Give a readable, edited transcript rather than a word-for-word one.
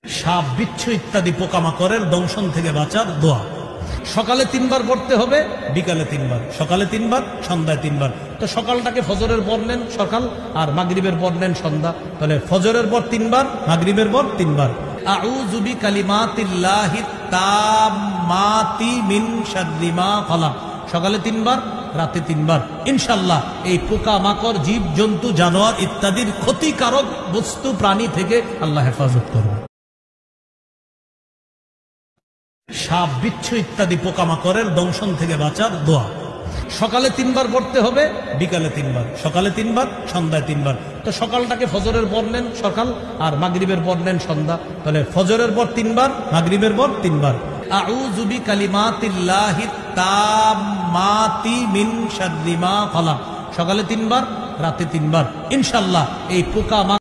সাপ বিচ্ছু ইত্যাদি পোকামাকড়ের দংশন থেকে বাঁচার দোয়া সকালে 3 বার পড়তে হবে, বিকালে 3 বার, সকালে 3 বার, সন্ধ্যায় 3 বার। তো সকালটাকে ফজরের পর নেন সকাল, আর মাগরিবের পর নেন সন্ধ্যা। তাহলে ফজরের পর 3 বার, মাগরিবের পর 3 বার। আউযু বিকালিমাতিল্লাহি তাম্মাতি মিন শাররি মা খালাক, সকালে 3 বার, রাতে 3 বার। ইনশাআল্লাহ এই পোকা মাকড়, জীব জন্তু, জানোয়ার ইত্যাদির ক্ষতিকারক বস্তু প্রাণী থেকে আল্লাহ হেফাজত করবে। সাপ বিচ্ছু ইত্যাদি পোকামাকড়ের দংশন থেকে বাঁচার দোয়া সকালে 3 বার পড়তে হবে, বিকালে 3 বার, সকালে 3 বার, সন্ধ্যায় 3 বার। তো সকালটাকে ফজরের পর নেন সকাল, আর মাগরিবের পর নেন সন্ধ্যা। তাহলে ফজরের পর 3 বার, মাগরিবের পর 3 বার। আউযু বিকালিমাতিল্লাহি তাম্মাতি মিন শাররি মা খালাক, সকালে 3 বার, রাতে 3 বার। ইনশাআল্লাহ এই পোকা